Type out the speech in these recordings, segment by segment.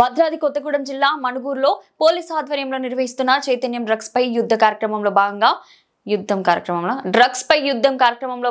భద్రాద్రి కొత్తగూడెం జిల్లా మణుగూరులో పోలీసు ఆధ్వర్యంలో నిర్వహిస్తున్న చైతన్యం డ్రగ్స్ పై యుద్ధం కార్యక్రమంలో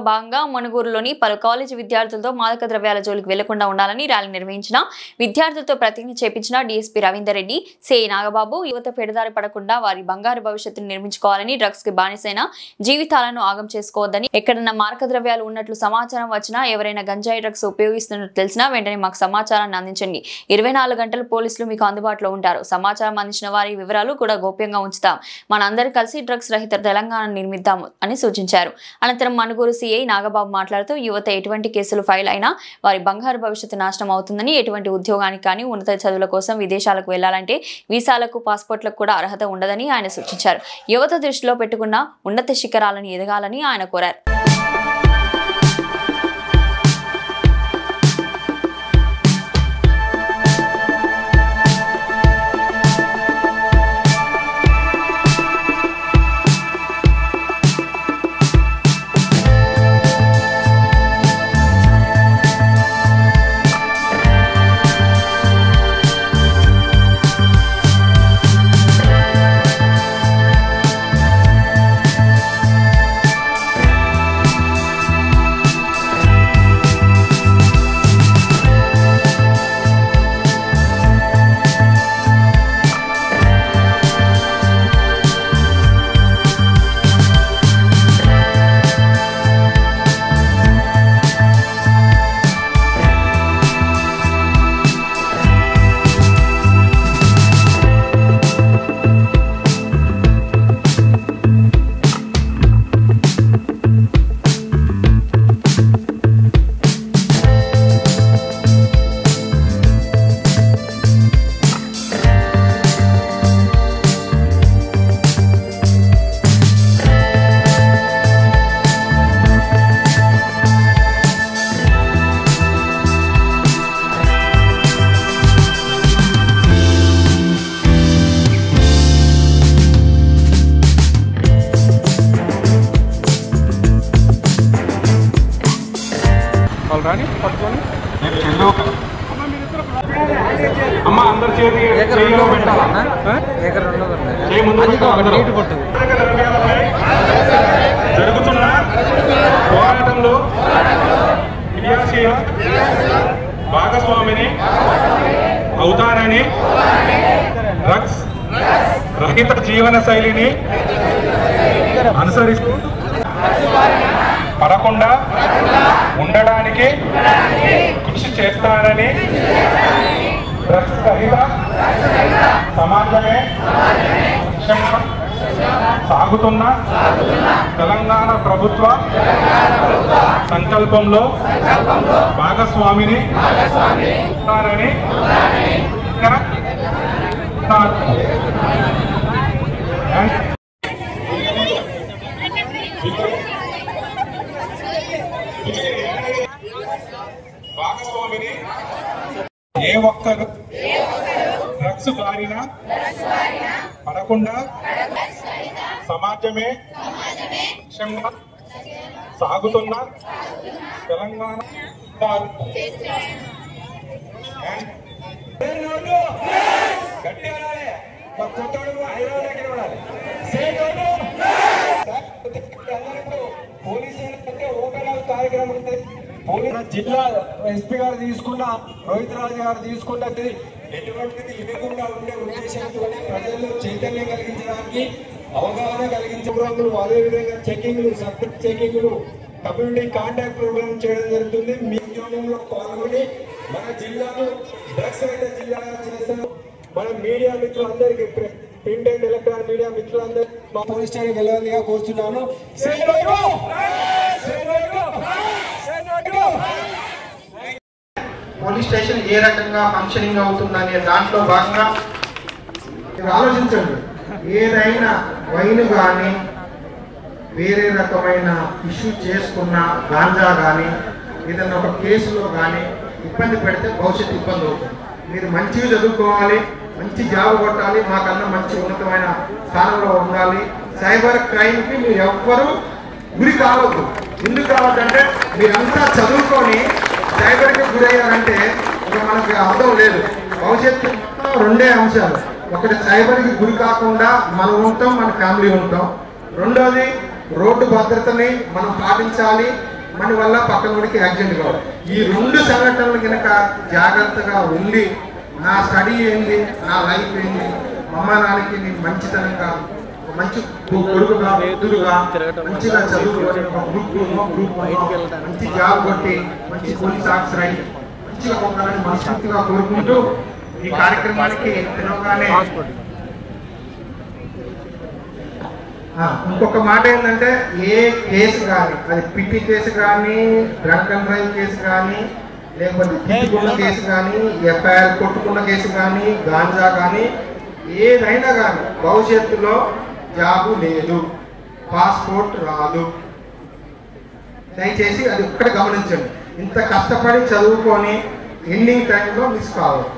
భాగంగా మణుగూరులోని పలు కాలేజీ విద్యార్థులతో మాదక ద్రవ్యాల జోలికి వెళ్లకుండా ఉండాలని ర్యాలీ నిర్వహించిన విద్యార్థులతో ప్రతిజ్ఞ చేపించిన డీఎస్పీ రవీందర్ రెడ్డి, సిఐ నాగబాబు యువత పెడదారి పడకుండా వారి బంగారు భవిష్యత్తును నిర్మించుకోవాలని, డ్రగ్స్ కి బానిసైన జీవితాలను ఆగం చేసుకోవద్దని, ఎక్కడన్నా మాదక ద్రవ్యాలు ఉన్నట్లు సమాచారం వచ్చినా, ఎవరైనా గంజాయి డ్రగ్స్ ఉపయోగిస్తున్నట్లు తెలిసినా వెంటనే మాకు సమాచారాన్ని అందించండి. 24 గంటలు పోలీసులు మీకు అందుబాటులో ఉంటారు. సమాచారం అందించిన వారి వివరాలు కూడా గోప్యంగా ఉంచుతాం. మనందరం కలిసి డ్రగ్స్ రహిత తెలంగాణ నిర్మిద్దాము అని సూచించారు. అనంతరం మణుగూరు సిఐ నాగబాబు మాట్లాడుతూ యువత ఎటువంటి కేసులు ఫైల్ అయినా వారి బంగారు భవిష్యత్తు నాశనం అవుతుందని, ఎటువంటి ఉద్యోగానికి కానీ ఉన్నత చదువుల కోసం విదేశాలకు వెళ్లాలంటే వీసాలకు పాస్పోర్ట్లకు కూడా అర్హత ఉండదని ఆయన సూచించారు. యువత దృష్టిలో పెట్టుకున్న ఉన్నత శిఖరాలను ఎదగాలని ఆయన కోరారు. అమ్మ అందరి చేతి జరుగుతున్న పోరాటంలో క్రియాశీల భాగస్వామిని అవుతానని, డ్రగ్స్ రహిత జీవన శైలిని అనుసరిస్తూ పడకుండా ఉండడానికి కృషి చేస్తానని, డ్రగ్స్ రహిత సమాజమే సాగుతున్న తెలంగాణ ప్రభుత్వ సంకల్పంలో భాగస్వామిని అవుతానని భాగస్వామిని ఏ ఒక్కరు డ్రగ్స్ బారిన పడకుండా సమాజమే సాగుతున్న తెలంగాణ కార్యక్రమం జిల్లా ఎస్పీ గారు తీసుకున్న, రోహిత్ రాజు గారు తీసుకున్న ఎటువంటిది ఇవ్వకుండా ఉండే ఉద్దేశంతో ప్రజల్లో చైతన్యం కలిగించడానికి, అవగాహన కలిగించే ప్రోగ్రాంలు, అదేవిధంగా చెకింగ్లు, సబ్జెక్ట్ చెకింగ్లు, కమ్యూనిటీ కాంటాక్ట్ ప్రోగ్రామ్ చేయడం జరుగుతుంది. మీ ఉద్యోగంలో పాల్గొని మన జిల్లాను డ్రగ్స్ రహిత జిల్లాగా చేస్తారు. మన మీడియా మిత్రులందరికీ, ప్రింట్ అండ్ ఎలక్ట్రానిక్ మీడియా మిత్రులందరికీ మా పోలీస్ స్టేషన్ వెళ్ళాలిగా కోరుతున్నాను. పోలీస్ స్టేషన్ ఏ రకంగా ఫంక్షనింగ్ అవుతుందనే దాంట్లో భాగంగా మీరు ఆలోచించండి. ఏదైనా వైన్ కానీ వేరే రకమైన ఇష్యూ చేసుకున్న గాంజా కానీ ఏదైనా ఒక కేసులో కానీ ఇబ్బంది పెడితే భవిష్యత్తు ఇబ్బంది అవుతుంది. మీరు మంచిగా చదువుకోవాలి, మంచి జాబ్ కొట్టాలి, మాకన్నా మంచి ఉన్నతమైన స్థానంలో ఉండాలి. సైబర్ క్రైమ్కి మీరు ఎవ్వరూ గురి కావద్దు. ఎందుకు కావద్దంటే మీరంతా చదువుకొని సైబర్కి గురయ్యారంటే ఇక మనకి అర్థం లేదు. భవిష్యత్తు రెండే అంశాలు. ఒకటి సైబర్కి గురి కాకుండా మనం ఉంటాం, మన ఫ్యామిలీ ఉంటాం. రెండోది రోడ్డు భద్రతని మనం పాటించాలి, మన వల్ల పక్కన వాడికి యాక్సిడెంట్ కావాలి. ఈ రెండు సంఘటనలు కనుక జాగ్రత్తగా ఉండి నా స్టడీ ఏంది, నా లైఫ్ ఏంది, అమ్మ నాన్నకి నేను మంచితనంగా మంచి కొడుకుగా ఎదురుగా మంచిగా చదువుకొని గ్రూప్ మంచి జాబ్ కొట్టి మంచి పోలీస్ ఆఫీసర్ అయ్యి మంచిగా ఉండాలని మనస్ఫూర్తిగా కోరుకుంటూ ఈ కార్యక్రమానికి పిలవగానే ఇంకొక మాట ఏంటంటే, ఏ కేసు కానీ, అది పిట్టి కేసు కానీ, డ్రంక్ అండ్ డ్రైవ్ కేసు కానీ, లేకపోతే తిట్టుకున్న కేసు కానీ, ఎఫ్ఐఆర్ కొట్టుకున్న కేసు కానీ, గాంజా కానీ, ఏదైనా కానీ భవిష్యత్తులో జాబు లేదు, పాస్పోర్ట్ రాదు. దయచేసి అది ఒక్కటి గమనించండి. ఇంత కష్టపడి చదువుకొని ఎండింగ్ టైంలో మిస్ కావాలి.